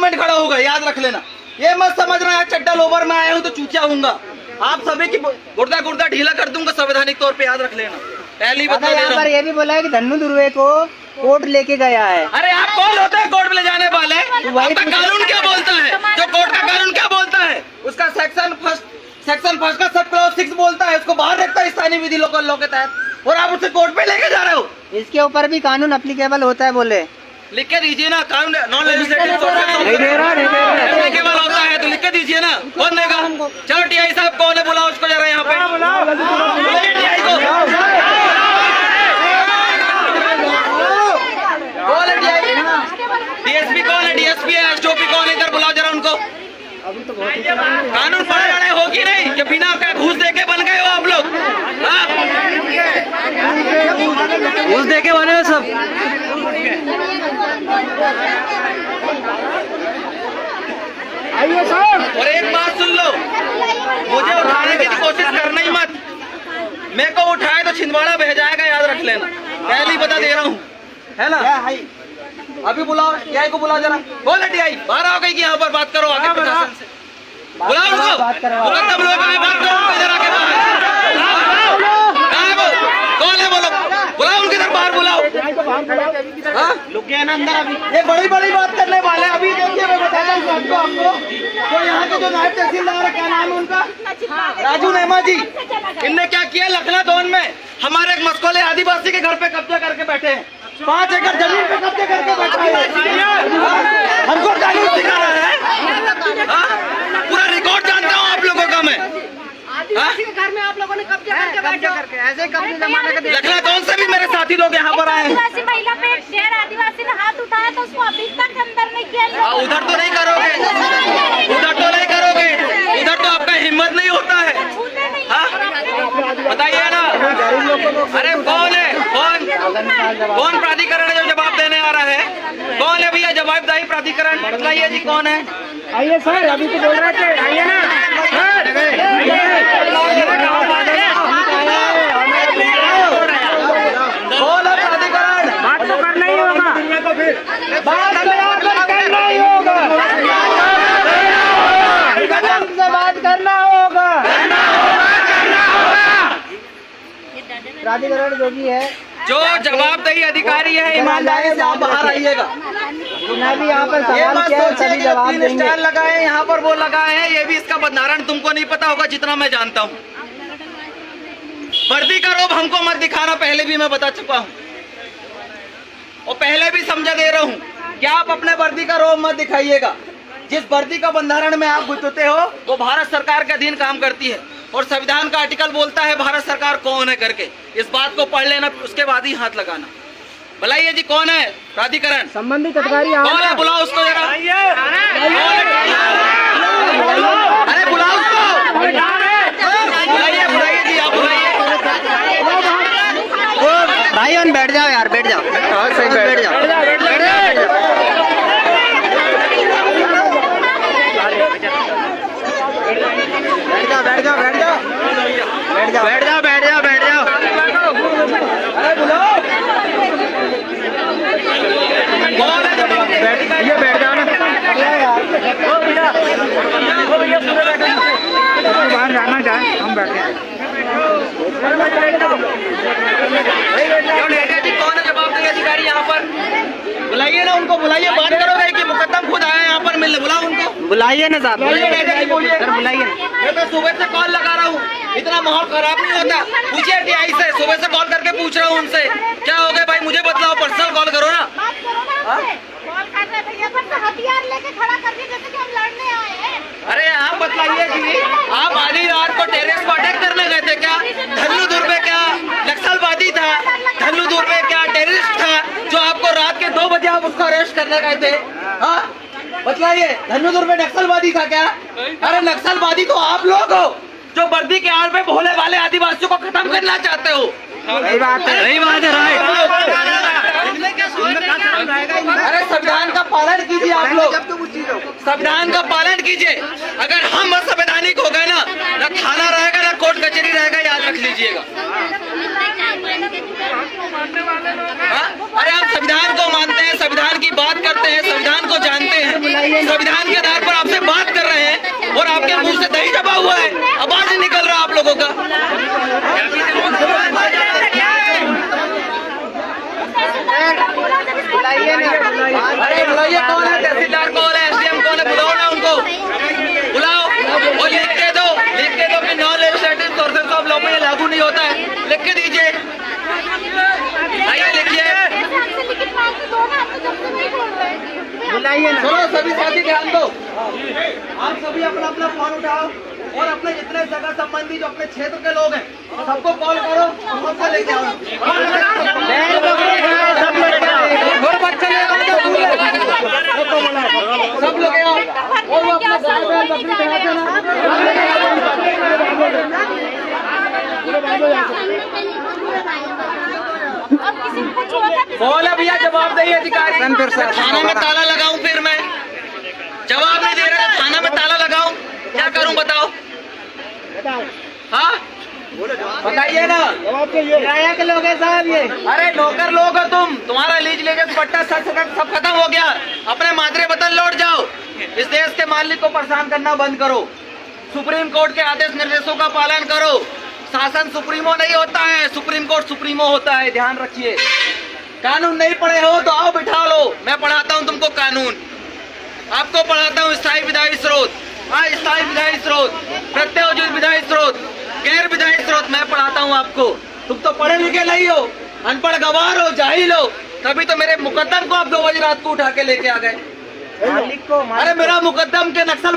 Movement खड़ा होगा, याद रख लेना। ये मत समझना यार चड्डा लोबर में आया हूँ तो चूतिया हूँगा। आप सभी की गुर्दा गुर्दा ढीला कर दूंगा संवैधानिक तौर पे, याद रख लेना। पहली बता दे रहा हूं। ये भी बोला है कि धन्नू धुर्वे को कोर्ट लेके गया है। अरे आप कौन होते हैं कोर्ट में ले जाने वाले? आपका कानून क्या बोलता है? जो कोर्ट का कानून क्या बोलता है? उसका सेक्शन फर्स्ट का सब क्लॉज 6 बोलता है, उसको बाहर रखता है स्थानीय विधि लोकल लॉ के तहत, और आप उसे कोर्ट पे लेके जा रहे हो। इसके ऊपर भी कानून अप्लीकेबल होता है बोले, लिख के दीजिए ना। कानून नॉन लेजिस्लेटिव अप्लीकेबल होता है तो लिख के दीजिए ना। कौन देगा? चलो टीआई साहब कौन है, बुलाओ उसको जरा यहाँ पे। टीआई को कौन है? डीएसपी कौन है? डीएसपी है, एसडीओपी कौन है? इधर बुलाओ जरा उनको। कानून पढ़े जाने होगी नहीं कि बिना घूस दे के बन गए हो आप लोग? घूस दे के बने हो सब। आइए साहब। और एक बात सुन लो, मुझे उठाने की कोशिश करना ही मत। मेरे को उठाए तो छिंदवाड़ा बह जाएगा, याद रख लेना। पहले बता दे रहा हूँ, है ना? अभी बुलाओ टीआई को, बुलाओ जरा। कौन है टीआई? बाहर आओ कि यहाँ पर बात करो आगे प्रशासन से। बुलाओ उनको, मुकद्दम लोगों में बात करो इधर आके बाहर। कौन है बोलो? बुलाओ उनके इधर बाहर बुलाओ। लोग क्या है ना अंदर? अभी ये बड़ी बड़ी बात करने वाले। अभी देखिए मैं बताता हूँ आपको तो यहाँ के जो नायब तहसीलदार है, क्या नाम है उनका? राजू नेमा जी। इनने क्या किया? लखनादौन में हमारे एक मस्कोले आदिवासी के घर पे कब्जा करके बैठे हैं। 5 एकड़ जमीन पे कब्जे करके बैठा है। हमको कानून सिखा रहा है? पूरा रिकॉर्ड जानता हूँ आप लोगों का मैं। घर में आप लोगों ने कब्जा करके ऐसे कब्जे जमाने का लखनादौन से भी मेरे साथी लोग यहाँ पर आए हैं। आदिवासी महिला पे एक गैर आदिवासी ने हाथ उठाया तो उसको अभी तक अंदर नहीं किया। उधर तो नहीं करोगे, उधर तो नहीं करोगे, उधर तो आपका हिम्मत नहीं होता है। बताइए ना। अरे कौन है? कौन प्राधिकरण है जो जवाब देने आ रहा है? कौन है भैया जवाबदाही प्राधिकरण? बताइए जी कौन है? आइए सर, अभी तो बोल रहे थे, आइए ना सर। कौन है प्राधिकरण? बात तो करना ही होगा, बात करना ही होगा, बात करना होगा। प्राधिकरण जो भी है, जो जवाबदेही अधिकारी है, ईमानदारी से आप बाहर आइएगा। मैं भी यहाँ पर सवाल किया है, सभी जवाब देंगे। स्टैंड लगाए यहाँ पर, वो लगाए हैं, ये भी इसका बंधारण तुमको नहीं पता होगा जितना मैं जानता हूँ। वर्दी का रोब हमको मत दिखाना, पहले भी मैं बता चुका हूँ और पहले भी समझा दे रहा हूँ कि आप अपने वर्दी का रोब मत दिखाइएगा। जिस वर्दी का बंधारण में आप गुजरते हो वो भारत सरकार के अधीन काम करती है और संविधान का आर्टिकल बोलता है भारत सरकार कौन है करके। इस बात को पढ़ लेना, उसके बाद ही हाथ लगाना। बुलाइए जी कौन है प्राधिकरण? संबंधित अधिकारी कौन है? बुलाओ उसको जरा। अरे बुलाओ उसको, बुलाइए बुलाइए जी, आप बुलाइए। भाई ऑन बैठ जाओ यार, बैठ जाओ, सही बैठ जाओ, बैठ जाओ, बैठ जाओ, बैठ जाओ, बैठ जाओ, बैठ जाओ, बैठ जाओ, बैठ जाओ। अरे बुलाओ। कौन है? ये बैठ जाओ ना बाहर जाना चाहे हम बैठे। कौन है जवाबदेही अधिकारी यहाँ पर? बुलाइए ना उनको, बुलाइए। बात करोगे कि मुकद्दम खुद आया यहाँ पर मिलने? बुलाओ उनको, बुलाइए ना साहब, बुलाइए। बुलाइए। मैं तो सुबह से कॉल लगा रहा हूँ, इतना माहौल खराब नहीं होता। पूछिए टीआई से, सुबह से कॉल करके पूछ रहा हूँ उनसे क्या हो गया भाई, मुझे बतलाओ, पर्सनल कॉल करो ना। हथियार लेके खड़ा करके जैसे कि हम लड़ने आए हैं। अरे आप बतलाइए कि आप आधी रात को टेरेस पर अटैक करने गए थे क्या? धन्नू धुर्वे क्या नक्सलवादी था? धन्नू धुर्वे क्या टेररिस्ट था जो आपको रात के 2 बजे आप उसको अरेस्ट करने गए थे? हाँ बतलाइए, धन्नू धुर्वे नक्सलवादी था क्या? अरे नक्सलवादी तो आप लोग हो जो वर्दी के आड़ पे भोले वाले आदिवासियों को खत्म करना चाहते हो। सही बात है, सही बात है। अरे संविधान का पालन कीजिए आप लोग, संविधान का पालन कीजिए। अगर हम असंवैधानिक हो गए ना थाना रहेगा ना कोर्ट कचहरी रहेगा, याद रख लीजिएगा। अरे हम संविधान को मानते हैं, संविधान की बात करते हैं, संविधान को जानते हैं। संविधान के आधार पर आपसे बात कर रहे हैं और आपके मुंह से दही जमा हुआ है, आवाज नहीं निकल रहा आप लोगों का। अरे बुलाइए, कौन है तहसीलदार, कौन है एसडीएम, कौन है, बुलाओ ना उनको, बुलाओ और लिख के दो कि non legislative sources of law में ये लागू नहीं होता है, लिख के दीजिए। आइए लिखिए। बुलाइए ना। सुनो सभी साथी, ध्यान दो, आप सभी अपना अपना फोन उठाओ और अपने जितने जगह संबंधी जो अपने क्षेत्र के लोग हैं सबको कॉल करो, सबको लेके आओ। और बच्चे ले आओ, सब लोग आओ और वो अपना गाय बैल बकरी दिखा देना। बोला भैया जवाब दे अधिकारी। थाना में ताला लगाऊं, फिर मैं जवाब नहीं दे रहा, थाना में ताला लगाऊं, क्या करूं बताओ? हाँ बताइए ना। किराया के लोग हैं साहब ये। अरे नौकर लोग हो तुम, तुम्हारा लीज लेके पट्टा सब खत्म हो गया, अपने मादरे वतन लौट जाओ। इस देश के मालिक को परेशान करना बंद करो, सुप्रीम कोर्ट के आदेश निर्देशों का पालन करो। शासन सुप्रीमो नहीं होता है, सुप्रीम कोर्ट सुप्रीमो होता है, ध्यान रखिए। कानून नहीं पढ़े हो तो आओ बिठा लो, मैं पढ़ाता हूँ तुमको कानून, आपको पढ़ाता हूँ स्थायी विधायी स्रोत, स्थायी विधायी स्रोत, प्रत्यायोजित विधायी स्रोत, गैर विधायी स्रोत, मैं पढ़ाता हूँ आपको। तुम तो पढ़े लिखे नहीं हो, अनपढ़ गवार हो, जाहिल हो, तभी तो मेरे मुकद्दम को आप 2 बजे रात को उठा के लेके आ गए। मालिक को अरे मेरा मुकद्दम के नक्सल